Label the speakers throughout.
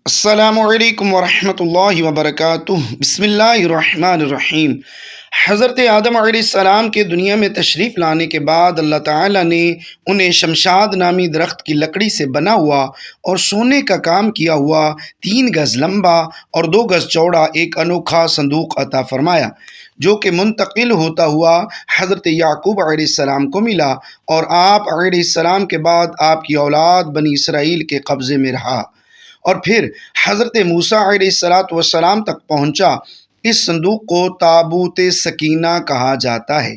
Speaker 1: السلام علیکم ورحمۃ اللہ وبرکاتہ۔ بسم اللہ الرحمن الرحیم۔ حضرت آدم علیہ السلام کے دنیا میں تشریف لانے کے بعد اللہ تعالیٰ نے انہیں شمشاد نامی درخت کی لکڑی سے بنا ہوا اور سونے کا کام کیا ہوا 3 گز لمبا اور 2 گز چوڑا ایک انوکھا صندوق عطا فرمایا، جو کہ منتقل ہوتا ہوا حضرت یعقوب علیہ السلام کو ملا اور آپ علیہ السلام کے بعد آپ کی اولاد بنی اسرائیل کے قبضے میں رہا اور پھر حضرت موسیٰ علیہ السلام تک پہنچا۔ اس صندوق کو تابوت سکینہ کہا جاتا ہے۔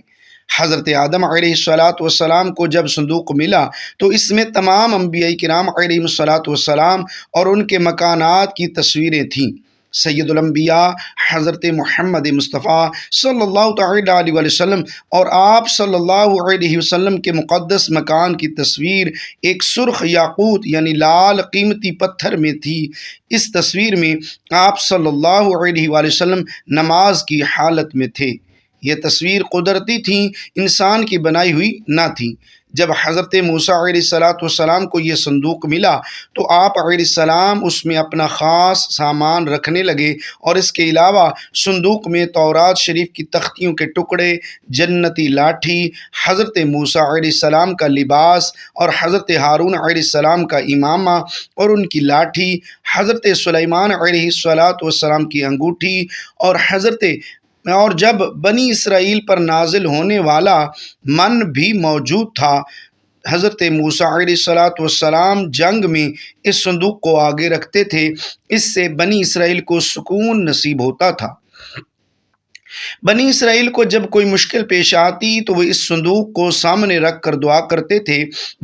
Speaker 1: حضرت آدم علیہ السلام کو جب صندوق ملا تو اس میں تمام انبیاء کرام علیہ السلام اور ان کے مکانات کی تصویریں تھیں۔ سید الانبیاء حضرت محمد مصطفیٰ صلی اللہ تعالیٰ علیہ وسلم اور آپ صلی اللہ علیہ وسلم کے مقدس مکان کی تصویر ایک سرخ یاقوت یعنی لال قیمتی پتھر میں تھی۔ اس تصویر میں آپ صلی اللہ علیہ وسلم نماز کی حالت میں تھے۔ یہ تصویر قدرتی تھی، انسان کی بنائی ہوئی نہ تھی۔ جب حضرت موسیٰ علیہ السلام کو یہ صندوق ملا تو آپ علیہ السلام اس میں اپنا خاص سامان رکھنے لگے اور اس کے علاوہ صندوق میں تورات شریف کی تختیوں کے ٹکڑے، جنتی لاٹھی، حضرت موسیٰ علیہ السلام کا لباس اور حضرت ہارون علیہ السلام کا امامہ اور ان کی لاٹھی، حضرت سلیمان علیہ السلام کی انگوٹھی اور جب بنی اسرائیل پر نازل ہونے والا من بھی موجود تھا۔ حضرت موسیٰ علیہ السلام جنگ میں اس صندوق کو آگے رکھتے تھے، اس سے بنی اسرائیل کو سکون نصیب ہوتا تھا۔ بنی اسرائیل کو جب کوئی مشکل پیش آتی تو وہ اس صندوق کو سامنے رکھ کر دعا کرتے تھے،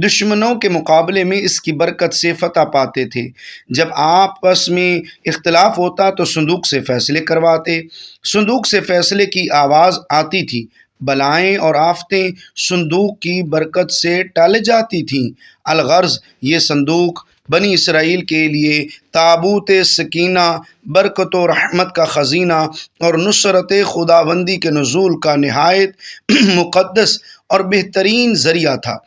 Speaker 1: دشمنوں کے مقابلے میں اس کی برکت سے فتح پاتے تھے۔ جب آپس میں اختلاف ہوتا تو صندوق سے فیصلے کرواتے، صندوق سے فیصلے کی آواز آتی تھی، بلائیں اور آفتیں صندوق کی برکت سے ٹل جاتی تھیں۔ الغرض یہ صندوق بنی اسرائیل کے لیے تابوت سکینہ، برکت و رحمت کا خزینہ اور نصرت خداوندی کے نزول کا نہایت مقدس اور بہترین ذریعہ تھا۔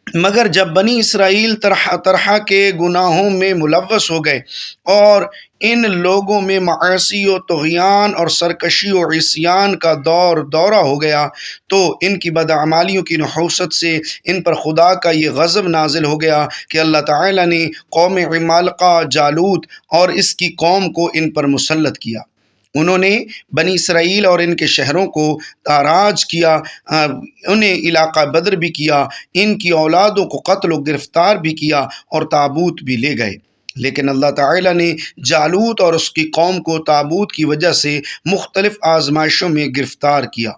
Speaker 1: مگر جب بنی اسرائیل طرح طرح کے گناہوں میں ملوث ہو گئے اور ان لوگوں میں معاصی و طغیان اور سرکشی و عصیان کا دورہ ہو گیا تو ان کی بدعمالیوں کی نحوست سے ان پر خدا کا یہ غضب نازل ہو گیا کہ اللہ تعالیٰ نے قوم عمالقہ جالوت اور اس کی قوم کو ان پر مسلط کیا۔ انہوں نے بنی اسرائیل اور ان کے شہروں کو تاراج کیا، انہیں علاقہ بدر بھی کیا، ان کی اولادوں کو قتل و گرفتار بھی کیا اور تابوت بھی لے گئے۔ لیکن اللہ تعالیٰ نے جالوت اور اس کی قوم کو تابوت کی وجہ سے مختلف آزمائشوں میں گرفتار کیا۔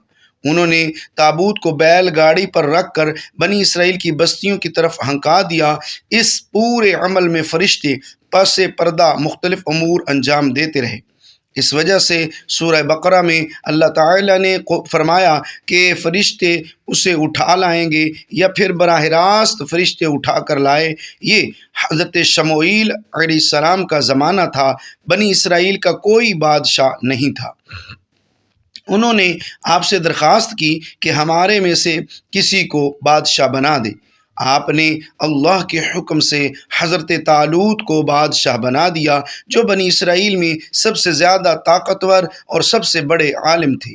Speaker 1: انہوں نے تابوت کو بیل گاڑی پر رکھ کر بنی اسرائیل کی بستیوں کی طرف ہنکا دیا۔ اس پورے عمل میں فرشتے پس پردہ مختلف امور انجام دیتے رہے۔ اس وجہ سے سورہ بقرہ میں اللہ تعالیٰ نے فرمایا کہ فرشتے اسے اٹھا لائیں گے یا پھر براہ راست فرشتے اٹھا کر لائے۔ یہ حضرت شموئیل علیہ السلام کا زمانہ تھا، بنی اسرائیل کا کوئی بادشاہ نہیں تھا۔ انہوں نے آپ سے درخواست کی کہ ہمارے میں سے کسی کو بادشاہ بنا دے۔ آپ نے اللہ کے حکم سے حضرت طالوت کو بادشاہ بنا دیا، جو بنی اسرائیل میں سب سے زیادہ طاقتور اور سب سے بڑے عالم تھے،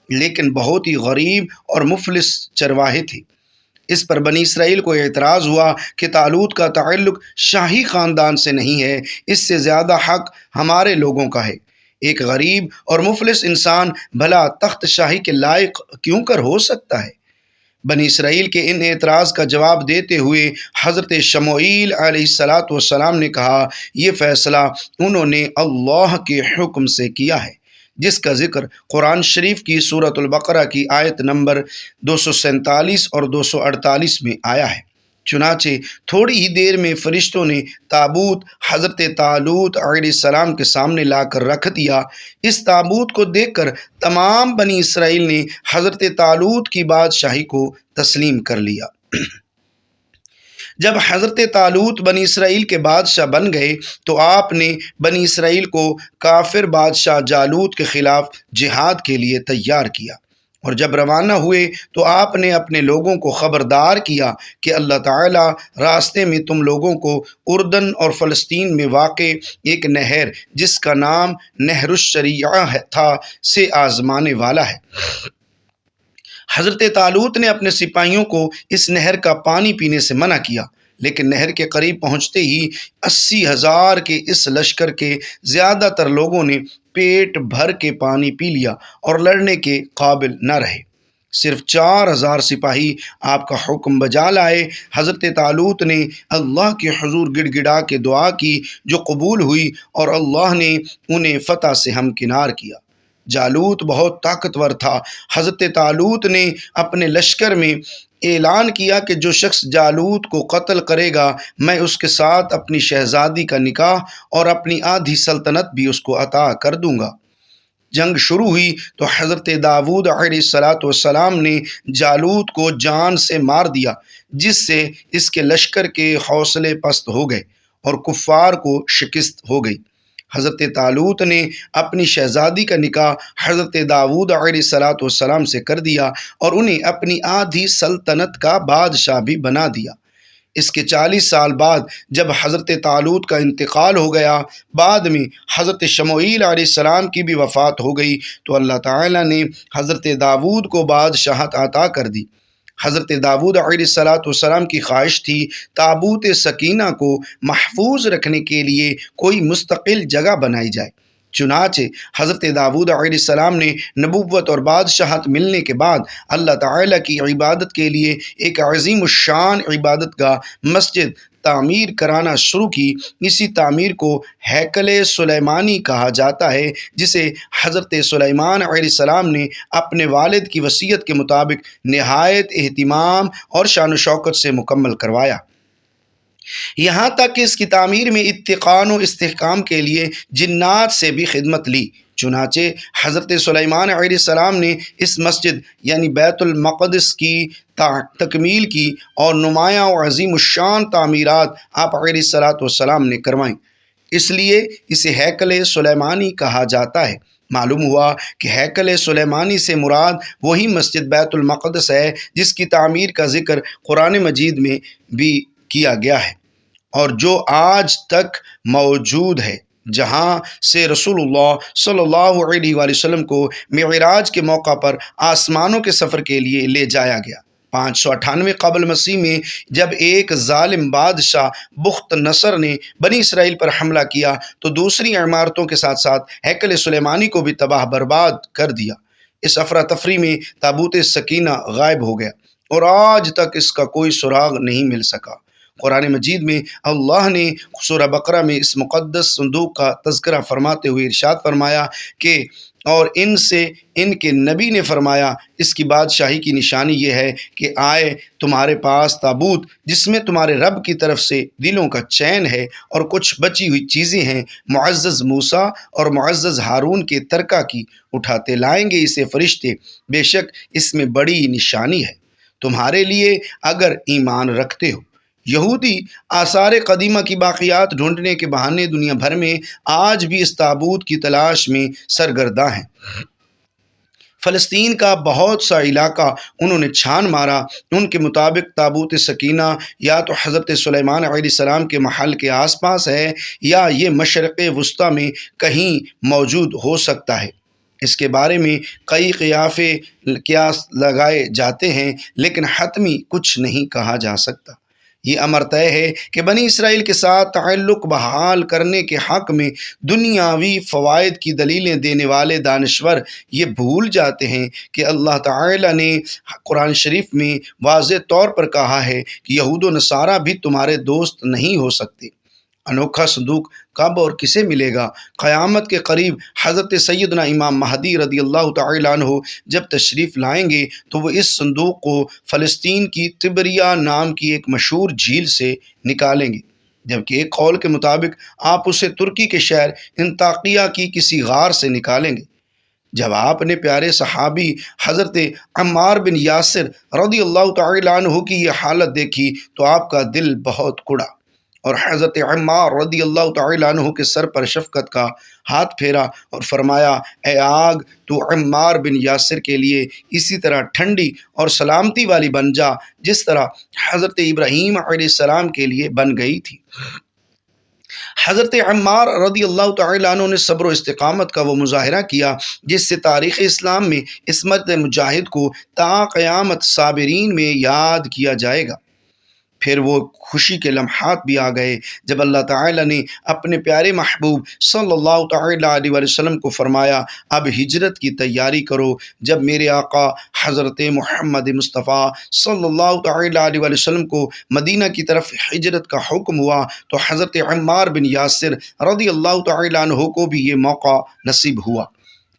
Speaker 1: لیکن بہت ہی غریب اور مفلس چرواہے تھے۔ اس پر بنی اسرائیل کو اعتراض ہوا کہ طالوت کا تعلق شاہی خاندان سے نہیں ہے، اس سے زیادہ حق ہمارے لوگوں کا ہے۔ ایک غریب اور مفلس انسان بھلا تخت شاہی کے لائق کیوں کر ہو سکتا ہے؟ بنی اسرائیل کے ان اعتراض کا جواب دیتے ہوئے حضرت شموئیل علیہ السلام نے کہا، یہ فیصلہ انہوں نے اللہ کے حکم سے کیا ہے، جس کا ذکر قرآن شریف کی سورۃ البقرہ کی آیت نمبر 247 اور 248 میں آیا ہے۔ چنانچہ تھوڑی ہی دیر میں فرشتوں نے تابوت حضرت طالوت علیہ السلام کے سامنے لا کر رکھ دیا۔ اس تابوت کو دیکھ کر تمام بنی اسرائیل نے حضرت طالوت کی بادشاہی کو تسلیم کر لیا۔ جب حضرت طالوت بنی اسرائیل کے بادشاہ بن گئے تو آپ نے بنی اسرائیل کو کافر بادشاہ جالوت کے خلاف جہاد کے لیے تیار کیا۔ اور جب روانہ ہوئے تو آپ نے اپنے لوگوں کو خبردار کیا کہ اللہ تعالیٰ راستے میں تم لوگوں کو اردن اور فلسطین میں واقع ایک نہر جس کا نام نہر الشریعہ تھا سے آزمانے والا ہے۔ حضرت طالوت نے اپنے سپاہیوں کو اس نہر کا پانی پینے سے منع کیا، لیکن نہر کے قریب پہنچتے ہی 80,000 کے اس لشکر کے زیادہ تر لوگوں نے پیٹ بھر کے پانی پی لیا اور لڑنے کے قابل نہ رہے۔ صرف 4,000 سپاہی آپ کا حکم بجا لائے۔ حضرت طالوت نے اللہ کے حضور گڑ گڑا کے دعا کی جو قبول ہوئی اور اللہ نے انہیں فتح سے ہمکنار کیا۔ جالوت بہت طاقتور تھا۔ حضرت طالوت نے اپنے لشکر میں اعلان کیا کہ جو شخص جالوت کو قتل کرے گا میں اس کے ساتھ اپنی شہزادی کا نکاح اور اپنی آدھی سلطنت بھی اس کو عطا کر دوں گا۔ جنگ شروع ہوئی تو حضرت داؤد علیہ السلام نے جالوت کو جان سے مار دیا، جس سے اس کے لشکر کے حوصلے پست ہو گئے اور کفار کو شکست ہو گئی۔ حضرت طالوت نے اپنی شہزادی کا نکاح حضرت داؤد علیہ السلام سے کر دیا اور انہیں اپنی آدھی سلطنت کا بادشاہ بھی بنا دیا۔ اس کے 40 سال بعد جب حضرت طالوت کا انتقال ہو گیا، بعد میں حضرت شموئیل علیہ السلام کی بھی وفات ہو گئی، تو اللہ تعالیٰ نے حضرت داؤد کو بادشاہت عطا کر دی۔ حضرت داؤد علیہ السلام کی خواہش تھی تابوت سکینہ کو محفوظ رکھنے کے لیے کوئی مستقل جگہ بنائی جائے۔ چنانچہ حضرت داؤد علیہ السلام نے نبوت اور بادشاہت ملنے کے بعد اللہ تعالیٰ کی عبادت کے لیے ایک عظیم الشان عبادت گاہ مسجد تعمیر کرانا شروع کی۔ اسی تعمیر کو ہیکل سلیمانی کہا جاتا ہے، جسے حضرت سلیمان علیہ السلام نے اپنے والد کی وصیت کے مطابق نہایت اہتمام اور شان و شوکت سے مکمل کروایا۔ یہاں تک کہ اس کی تعمیر میں اتقان و استحکام کے لیے جنات سے بھی خدمت لی۔ چنانچہ حضرت سلیمان علیہ السلام نے اس مسجد یعنی بیت المقدس کی تکمیل کی اور نمایاں و عظیم الشان تعمیرات آپ علیہ السلام نے کروائیں، اس لیے اسے ہیکل سلیمانی کہا جاتا ہے۔ معلوم ہوا کہ ہیکل سلیمانی سے مراد وہی مسجد بیت المقدس ہے جس کی تعمیر کا ذکر قرآن مجید میں بھی کیا گیا ہے اور جو آج تک موجود ہے، جہاں سے رسول اللہ صلی اللہ علیہ وآلہ وسلم کو معراج کے موقع پر آسمانوں کے سفر کے لیے لے جایا گیا۔ 598 قبل مسیح میں جب ایک ظالم بادشاہ بخت نصر نے بنی اسرائیل پر حملہ کیا تو دوسری عمارتوں کے ساتھ ساتھ ہیکل سلیمانی کو بھی تباہ برباد کر دیا۔ اس افراتفری میں تابوت سکینہ غائب ہو گیا اور آج تک اس کا کوئی سراغ نہیں مل سکا۔ قرآن مجید میں اللہ نے سورہ بقرہ میں اس مقدس صندوق کا تذکرہ فرماتے ہوئے ارشاد فرمایا کہ اور ان سے ان کے نبی نے فرمایا اس کی بادشاہی کی نشانی یہ ہے کہ آئے تمہارے پاس تابوت جس میں تمہارے رب کی طرف سے دلوں کا چین ہے اور کچھ بچی ہوئی چیزیں ہیں، معزز موسیٰ اور معزز ہارون کے ترکہ کی، اٹھاتے لائیں گے اسے فرشتے، بے شک اس میں بڑی نشانی ہے تمہارے لیے اگر ایمان رکھتے ہو۔ یہودی آثار قدیمہ کی باقیات ڈھونڈنے کے بہانے دنیا بھر میں آج بھی اس تابوت کی تلاش میں سرگرداں ہیں۔ فلسطین کا بہت سا علاقہ انہوں نے چھان مارا۔ ان کے مطابق تابوت سکینہ یا تو حضرت سلیمان علیہ السلام کے محل کے آس پاس ہے یا یہ مشرق وسطیٰ میں کہیں موجود ہو سکتا ہے۔ اس کے بارے میں کئی قیاس لگائے جاتے ہیں، لیکن حتمی کچھ نہیں کہا جا سکتا۔ یہ امر طے ہے کہ بنی اسرائیل کے ساتھ تعلق بحال کرنے کے حق میں دنیاوی فوائد کی دلیلیں دینے والے دانشور یہ بھول جاتے ہیں کہ اللہ تعالی نے قرآن شریف میں واضح طور پر کہا ہے کہ یہود و نصارہ بھی تمہارے دوست نہیں ہو سکتے۔ انوکھا صندوق کب اور کسے ملے گا؟ قیامت کے قریب حضرت سیدنا امام مہدی رضی اللہ تعالیٰ عنہ جب تشریف لائیں گے تو وہ اس صندوق کو فلسطین کی تبریہ نام کی ایک مشہور جھیل سے نکالیں گے، جبکہ ایک قول کے مطابق آپ اسے ترکی کے شہر انطاکیہ کی کسی غار سے نکالیں گے۔ جب آپ نے پیارے صحابی حضرت عمار بن یاسر رضی اللہ تعالیٰ عنہ کی یہ حالت دیکھی تو آپ کا دل بہت کڑا اور حضرت عمار رضی اللہ تعالیٰ عنہ کے سر پر شفقت کا ہاتھ پھیرا اور فرمایا، اے آگ، تو عمار بن یاسر کے لیے اسی طرح ٹھنڈی اور سلامتی والی بن جا جس طرح حضرت ابراہیم علیہ السلام کے لیے بن گئی تھی۔ حضرت عمار رضی اللہ تعالیٰ عنہ نے صبر و استقامت کا وہ مظاہرہ کیا جس سے تاریخ اسلام میں اس مرد مجاہد کو تا قیامت صابرین میں یاد کیا جائے گا۔ پھر وہ خوشی کے لمحات بھی آ گئے جب اللہ تعالیٰ نے اپنے پیارے محبوب صلی اللہ تعالیٰ علیہ وسلم کو فرمایا، اب ہجرت کی تیاری کرو۔ جب میرے آقا حضرت محمد مصطفیٰ صلی اللہ تعالیٰ علیہ وسلم کو مدینہ کی طرف ہجرت کا حکم ہوا تو حضرت عمار بن یاسر رضی اللہ تعالیٰ عنہ کو بھی یہ موقع نصیب ہوا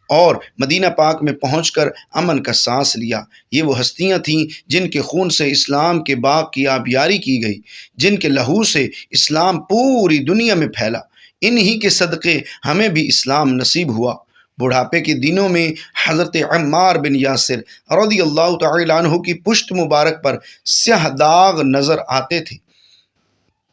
Speaker 1: اور مدینہ پاک میں پہنچ کر امن کا سانس لیا۔ یہ وہ ہستیاں تھیں جن کے خون سے اسلام کے باغ کی آبیاری کی گئی، جن کے لہو سے اسلام پوری دنیا میں پھیلا۔ انہی کے صدقے ہمیں بھی اسلام نصیب ہوا۔ بڑھاپے کے دنوں میں حضرت عمار بن یاسر رضی اللہ تعالیٰ عنہ کی پشت مبارک پر سیاہ داغ نظر آتے تھے،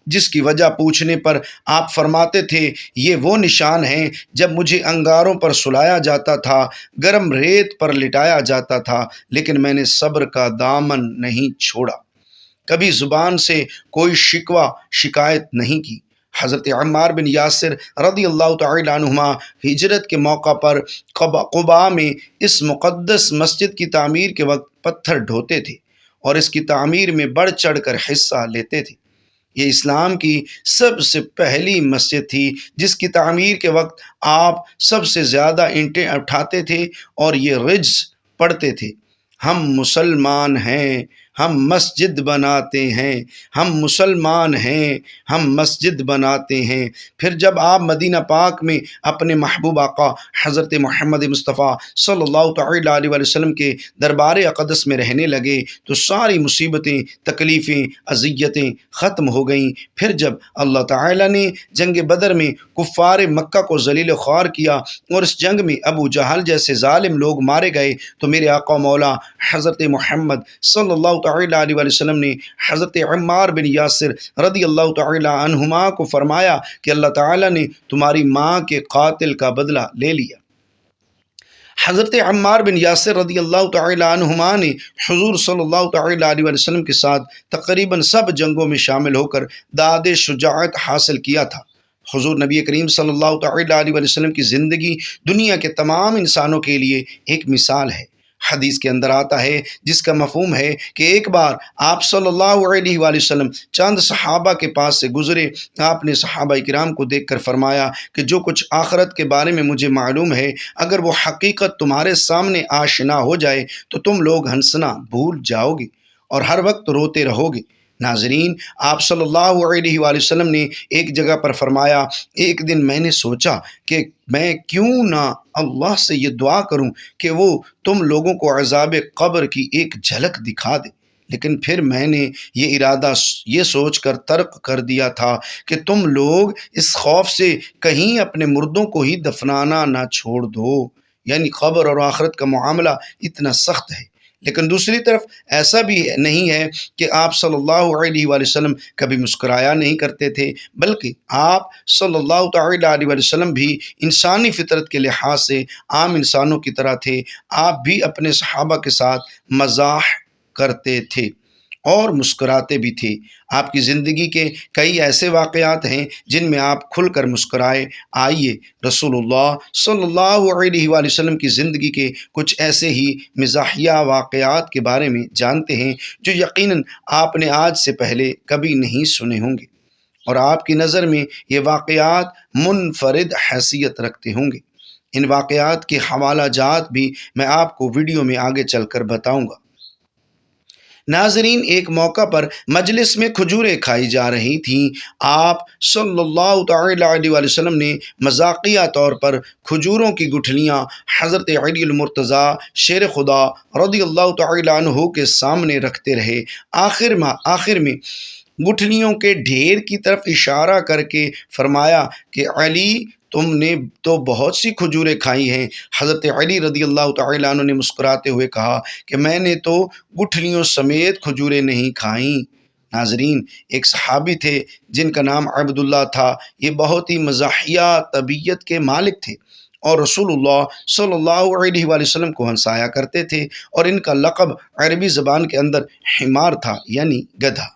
Speaker 1: جس کی وجہ پوچھنے پر آپ فرماتے تھے، یہ وہ نشان ہیں جب مجھے انگاروں پر سلایا جاتا تھا، گرم ریت پر لٹایا جاتا تھا، لیکن میں نے صبر کا دامن نہیں چھوڑا، کبھی زبان سے کوئی شکایت نہیں کی۔ حضرت عمار بن یاسر رضی اللہ تعالیٰ عنہما ہجرت کے موقع پر قباء میں اس مقدس مسجد کی تعمیر کے وقت پتھر ڈھوتے تھے اور اس کی تعمیر میں بڑھ چڑھ کر حصہ لیتے تھے۔ یہ اسلام کی سب سے پہلی مسجد تھی جس کی تعمیر کے وقت آپ سب سے زیادہ اینٹیں اٹھاتے تھے اور یہ رجز پڑھتے تھے، ہم مسلمان ہیں، ہم مسجد بناتے ہیں، ہم مسلمان ہیں، ہم مسجد بناتے ہیں۔ پھر جب آپ مدینہ پاک میں اپنے محبوب آقا حضرت محمد مصطفیٰ صلی اللہ تعالیٰ علیہ وسلم کے دربار اقدس میں رہنے لگے تو ساری مصیبتیں، تکلیفیں، اذیتیں ختم ہو گئیں۔ پھر جب اللہ تعالیٰ نے جنگ بدر میں کفار مکہ کو ذلیل و خوار کیا اور اس جنگ میں ابو جہل جیسے ظالم لوگ مارے گئے تو میرے آقا مولا حضرت محمد صلی اللہ تعالیٰ علیہ وسلم نے حضرت عمار بن یاسر رضی اللہ تعالیٰ عنہما کو فرمایا کہ اللہ تعالیٰ نے تمہاری ماں کے قاتل کا بدلہ لے لیا۔ حضرت عمار بن یاسر رضی اللہ تعالیٰ عنہما نے حضور صلی اللہ تعالیٰ علیہ وسلم کے ساتھ تقریباً سب جنگوں میں شامل ہو کر داد شجاعت حاصل کیا تھا۔ حضور نبی کریم صلی اللہ تعالیٰ علیہ وسلم کی زندگی دنیا کے تمام انسانوں کے لیے ایک مثال ہے۔ حدیث کے اندر آتا ہے جس کا مفہوم ہے کہ ایک بار آپ صلی اللہ علیہ وآلہ وسلم چند صحابہ کے پاس سے گزرے، آپ نے صحابہ کرام کو دیکھ کر فرمایا کہ جو کچھ آخرت کے بارے میں مجھے معلوم ہے، اگر وہ حقیقت تمہارے سامنے آشنا ہو جائے تو تم لوگ ہنسنا بھول جاؤ گے اور ہر وقت روتے رہو گے۔ ناظرین، آپ صلی اللہ علیہ وآلہ وسلم نے ایک جگہ پر فرمایا، ایک دن میں نے سوچا کہ میں کیوں نہ اللہ سے یہ دعا کروں کہ وہ تم لوگوں کو عذاب قبر کی ایک جھلک دکھا دے، لیکن پھر میں نے یہ ارادہ یہ سوچ کر ترک کر دیا تھا کہ تم لوگ اس خوف سے کہیں اپنے مردوں کو ہی دفنانا نہ چھوڑ دو، یعنی قبر اور آخرت کا معاملہ اتنا سخت ہے۔ لیکن دوسری طرف ایسا بھی نہیں ہے کہ آپ صلی اللہ علیہ وآلہ وسلم کبھی مسکرایا نہیں کرتے تھے، بلکہ آپ صلی اللہ تعالیٰ علیہ وسلم بھی انسانی فطرت کے لحاظ سے عام انسانوں کی طرح تھے۔ آپ بھی اپنے صحابہ کے ساتھ مزاح کرتے تھے اور مسکراتے بھی تھے۔ آپ کی زندگی کے کئی ایسے واقعات ہیں جن میں آپ کھل کر مسکرائے۔ آئیے رسول اللہ صلی اللہ علیہ وآلہ وسلم کی زندگی کے کچھ ایسے ہی مزاحیہ واقعات کے بارے میں جانتے ہیں جو یقیناً آپ نے آج سے پہلے کبھی نہیں سنے ہوں گے اور آپ کی نظر میں یہ واقعات منفرد حیثیت رکھتے ہوں گے۔ ان واقعات کے حوالہ جات بھی میں آپ کو ویڈیو میں آگے چل کر بتاؤں گا۔ ناظرین، ایک موقع پر مجلس میں کھجوریں کھائی جا رہی تھیں۔ آپ صلی اللہ تعالیٰ علیہ وآلہ وسلم نے مذاقیہ طور پر کھجوروں کی گٹھلیاں حضرت علی المرتضیٰ شیر خدا رضی اللہ تعالیٰ عنہ کے سامنے رکھتے رہے۔ آخر میں گٹھلیوں کے ڈھیر کی طرف اشارہ کر کے فرمایا کہ علی، تم نے تو بہت سی کھجوریں کھائی ہیں۔ حضرت علی رضی اللہ تعالیٰ عنہ نے مسکراتے ہوئے کہا کہ میں نے تو گٹھلیوں سمیت کھجوریں نہیں کھائیں، ناظرین، ایک صحابی تھے جن کا نام عبداللہ تھا۔ یہ بہت ہی مزاحیہ طبیعت کے مالک تھے اور رسول اللہ صلی اللہ علیہ وآلہ وسلم کو ہنسایا کرتے تھے، اور ان کا لقب عربی زبان کے اندر حمار تھا، یعنی گدھا۔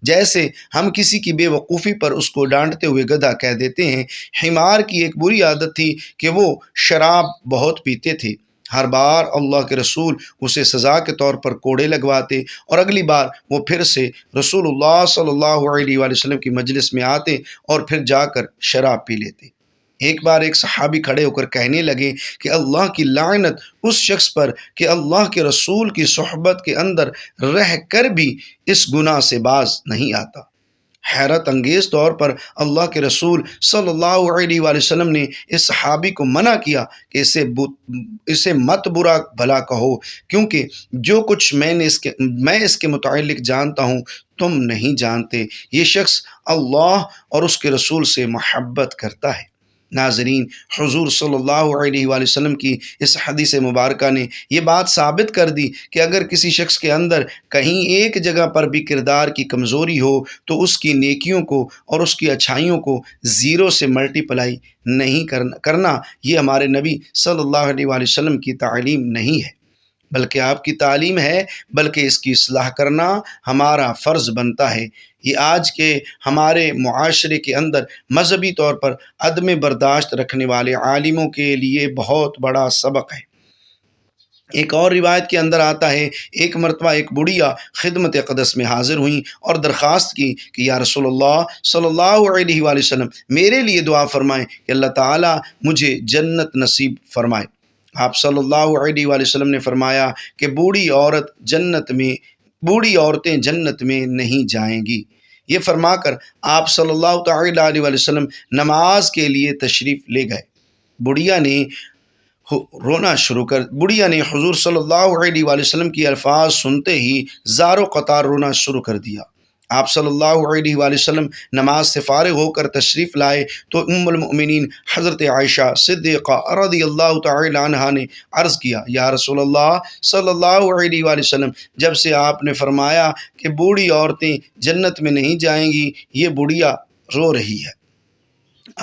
Speaker 1: جیسے ہم کسی کی بے وقوفی پر اس کو ڈانٹتے ہوئے گدھا کہہ دیتے ہیں، حمار کی ایک بری عادت تھی کہ وہ شراب بہت پیتے تھے۔ ہر بار اللہ کے رسول اسے سزا کے طور پر کوڑے لگواتے، اور اگلی بار وہ پھر سے رسول اللہ صلی اللہ علیہ وآلہ وسلم کی مجلس میں آتے اور پھر جا کر شراب پی لیتے۔ ایک بار ایک صحابی کھڑے ہو کر کہنے لگے کہ اللہ کی لعنت اس شخص پر کہ اللہ کے رسول کی صحبت کے اندر رہ کر بھی اس گناہ سے باز نہیں آتا۔ حیرت انگیز طور پر اللہ کے رسول صلی اللہ علیہ وآلہ وسلم نے اس صحابی کو منع کیا کہ اسے مت برا بھلا کہو، کیونکہ جو کچھ میں اس کے متعلق جانتا ہوں تم نہیں جانتے۔ یہ شخص اللہ اور اس کے رسول سے محبت کرتا ہے۔ ناظرین، حضور صلی اللہ علیہ وآلہ وسلم کی اس حدیث مبارکہ نے یہ بات ثابت کر دی کہ اگر کسی شخص کے اندر کہیں ایک جگہ پر بھی کردار کی کمزوری ہو تو اس کی نیکیوں کو اور اس کی اچھائیوں کو زیرو سے ملٹیپلائی نہیں کرنا یہ ہمارے نبی صلی اللہ علیہ وآلہ وسلم کی تعلیم نہیں ہے، بلکہ آپ کی تعلیم ہے، بلکہ اس کی اصلاح کرنا ہمارا فرض بنتا ہے۔ یہ آج کے ہمارے معاشرے کے اندر مذہبی طور پر عدم برداشت رکھنے والے عالموں کے لیے بہت بڑا سبق ہے۔ ایک اور روایت کے اندر آتا ہے، ایک مرتبہ ایک بڑھیا خدمت اقدس میں حاضر ہوئیں اور درخواست کی کہ یا رسول اللہ صلی اللہ علیہ وآلہ وسلم، میرے لیے دعا فرمائیں کہ اللہ تعالیٰ مجھے جنت نصیب فرمائے۔ آپ صلی اللہ علیہ وآلہ وسلم نے فرمایا کہ بوڑھی عورتیں جنت میں نہیں جائیں گی۔ یہ فرما کر آپ صلی اللہ تعالیٰ علیہ وآلہ وسلم نماز کے لیے تشریف لے گئے۔ بڑھیا نے حضور صلی اللہ علیہ وآلہ وسلم کی الفاظ سنتے ہی زار و قطار رونا شروع کر دیا۔ آپ صلی اللہ علیہ وآلہ وسلم نماز سے فارغ ہو کر تشریف لائے تو ام المؤمنین حضرت عائشہ صدیقہ رضی اللہ تعالی عنہا نے عرض کیا، یا رسول اللہ صلی اللہ علیہ وآلہ وسلم، جب سے آپ نے فرمایا کہ بوڑھی عورتیں جنت میں نہیں جائیں گی، یہ بڑھیا رو رہی ہے۔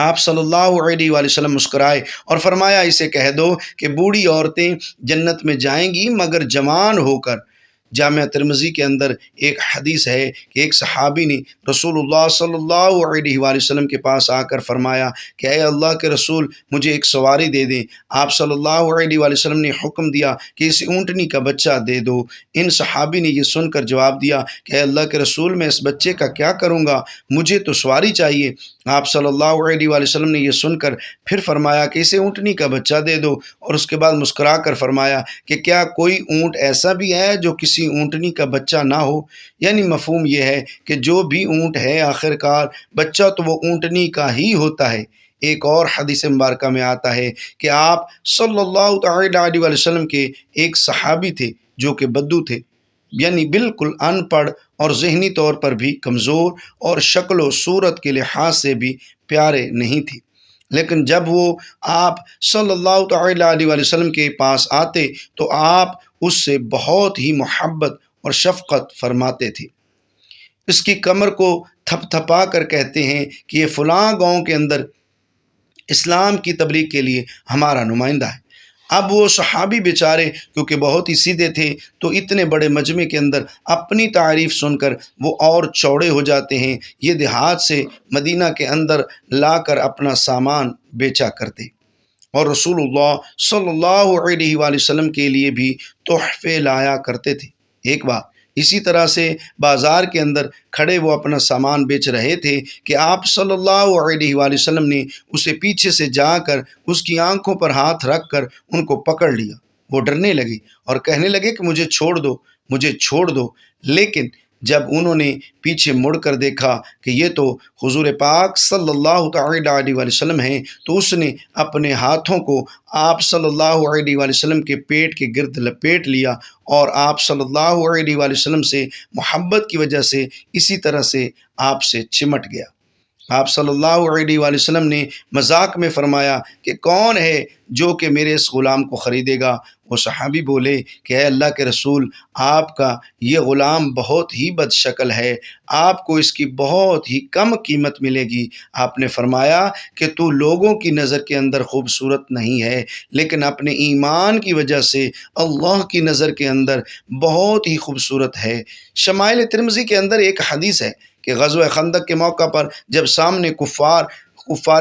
Speaker 1: آپ صلی اللہ علیہ وآلہ وسلم مسکرائے اور فرمایا، اسے کہہ دو کہ بوڑھی عورتیں جنت میں جائیں گی مگر جوان ہو کر۔ جامعہ ترمذی کے اندر ایک حدیث ہے کہ ایک صحابی نے رسول اللہ صلی اللہ علیہ وآلہ وسلم کے پاس آ کر فرمایا کہ اے اللہ کے رسول، مجھے ایک سواری دے دیں۔ آپ صلی اللہ علیہ وآلہ وسلم نے حکم دیا کہ اسے اونٹنی کا بچہ دے دو۔ ان صحابی نے یہ سن کر جواب دیا کہ اے اللہ کے رسول، میں اس بچے کا کیا کروں گا، مجھے تو سواری چاہیے۔ آپ صلی اللہ علیہ وآلہ وسلم نے یہ سن کر پھر فرمایا کہ اسے اونٹنی کا بچہ دے دو، اور اس کے بعد مسکرا کر فرمایا کہ کیا کوئی اونٹ ایسا بھی ہے جو کسی اونٹنی کا بچہ نہ ہو؟ یعنی مفہوم یہ ہے کہ جو بھی اونٹ ہے آخر کار بچہ تو وہ اونٹنی کا ہی ہوتا ہے۔ ایک اور حدیث مبارکہ میں آتا ہے کہ آپ صلی اللہ تعالی علیہ وآلہ وسلم کے ایک صحابی تھے جو کہ بدو تھے، یعنی بالکل ان پڑھ اور ذہنی طور پر بھی کمزور اور شکل و صورت کے لحاظ سے بھی پیارے نہیں تھے، لیکن جب وہ آپ صلی اللہ تعالی علیہ وآلہ وسلم کے پاس آتے تو آپ اس سے بہت ہی محبت اور شفقت فرماتے تھے۔ اس کی کمر کو تھپ تھپا کر کہتے ہیں کہ یہ فلاں گاؤں کے اندر اسلام کی تبلیغ کے لیے ہمارا نمائندہ ہے۔ اب وہ صحابی بیچارے کیونکہ بہت ہی سیدھے تھے تو اتنے بڑے مجمع کے اندر اپنی تعریف سن کر وہ اور چوڑے ہو جاتے ہیں۔ یہ دیہات سے مدینہ کے اندر لا کر اپنا سامان بیچا کرتے اور رسول اللہ صلی اللہ علیہ وآلہ وسلم کے لیے بھی تحفے لایا کرتے تھے۔ ایک بار اسی طرح سے بازار کے اندر کھڑے وہ اپنا سامان بیچ رہے تھے کہ آپ صلی اللہ علیہ وآلہ وسلم نے اسے پیچھے سے جا کر اس کی آنکھوں پر ہاتھ رکھ کر ان کو پکڑ لیا۔ وہ ڈرنے لگے اور کہنے لگے کہ مجھے چھوڑ دو، لیکن جب انہوں نے پیچھے مڑ کر دیکھا کہ یہ تو حضور پاک صلی اللہ تعالی علیہ وآلہ وسلم ہیں تو اس نے اپنے ہاتھوں کو آپ صلی اللہ علیہ وآلہ وسلم کے پیٹ کے گرد لپیٹ لیا اور آپ صلی اللہ علیہ وآلہ وسلم سے محبت کی وجہ سے اسی طرح سے آپ سے چمٹ گیا۔ آپ صلی اللہ علیہ وآلہ وسلم نے مذاق میں فرمایا کہ کون ہے جو کہ میرے اس غلام کو خریدے گا؟ وہ صحابی بولے کہ اے اللہ کے رسول، آپ کا یہ غلام بہت ہی بد شکل ہے، آپ کو اس کی بہت ہی کم قیمت ملے گی۔ آپ نے فرمایا کہ تو لوگوں کی نظر کے اندر خوبصورت نہیں ہے، لیکن اپنے ایمان کی وجہ سے اللہ کی نظر کے اندر بہت ہی خوبصورت ہے۔ شمائل ترمذی کے اندر ایک حدیث ہے کہ غزوہ خندق کے موقع پر جب سامنے کفار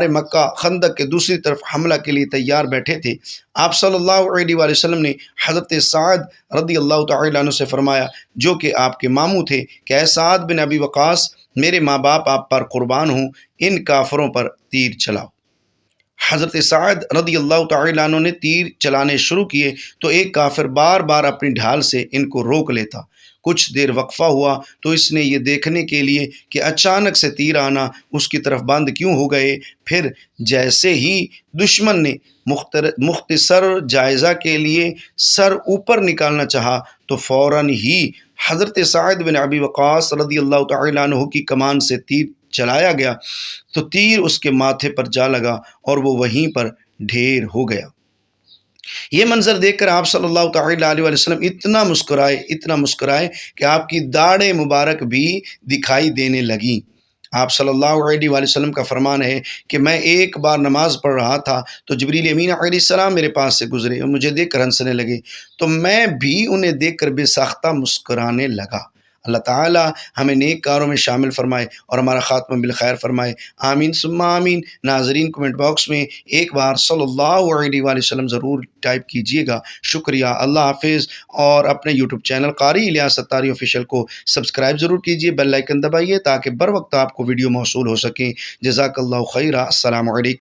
Speaker 1: مکہ خندق کے دوسری طرف حملہ کے لیے تیار بیٹھے تھے، آپ صلی اللہ علیہ وآلہ وسلم نے حضرت سعد رضی اللہ تعالیٰ عنہ سے فرمایا، جو کہ آپ کے ماموں تھے، کہ اے سعد بن ابی وقاص، میرے ماں باپ آپ پر قربان ہوں، ان کافروں پر تیر چلاؤ۔ حضرت سعد رضی اللہ تعالیٰ عنہ نے تیر چلانے شروع کیے تو ایک کافر بار بار اپنی ڈھال سے ان کو روک لیتا۔ کچھ دیر وقفہ ہوا تو اس نے یہ دیکھنے کے لیے کہ اچانک سے تیر آنا اس کی طرف بند کیوں ہو گئے، پھر جیسے ہی دشمن نے مختصر جائزہ کے لیے سر اوپر نکالنا چاہا تو فوراً ہی حضرت سعد بن ابی وقاص رضی اللہ تعالیٰ عنہ کی کمان سے تیر چلایا گیا تو تیر اس کے ماتھے پر جا لگا اور وہ وہیں پر ڈھیر ہو گیا۔ یہ منظر دیکھ کر آپ صلی اللہ تعالیٰ علیہ وسلم اتنا مسکرائے کہ آپ کی داڑھیں مبارک بھی دکھائی دینے لگیں۔ آپ صلی اللہ علیہ وآلہ وسلم کا فرمان ہے کہ میں ایک بار نماز پڑھ رہا تھا تو جبریل امین علیہ السلام میرے پاس سے گزرے اور مجھے دیکھ کر ہنسنے لگے، تو میں بھی انہیں دیکھ کر بے ساختہ مسکرانے لگا۔ اللہ تعالیٰ ہمیں نیک کاروں میں شامل فرمائے اور ہمارا خاتمہ بالخیر فرمائے، آمین ثم آمین۔ ناظرین کمنٹ باکس میں ایک بار صلی اللہ علیہ وآلہ وسلم ضرور ٹائپ کیجئے گا۔ شکریہ، اللہ حافظ۔ اور اپنے یوٹیوب چینل قاری الیاس ستاری آفیشیل کو سبسکرائب ضرور کیجئے، بیل آئیکن دبائیے تاکہ بر وقت آپ کو ویڈیو موصول ہو سکیں۔ جزاک اللہ خیرہ، السلام علیکم۔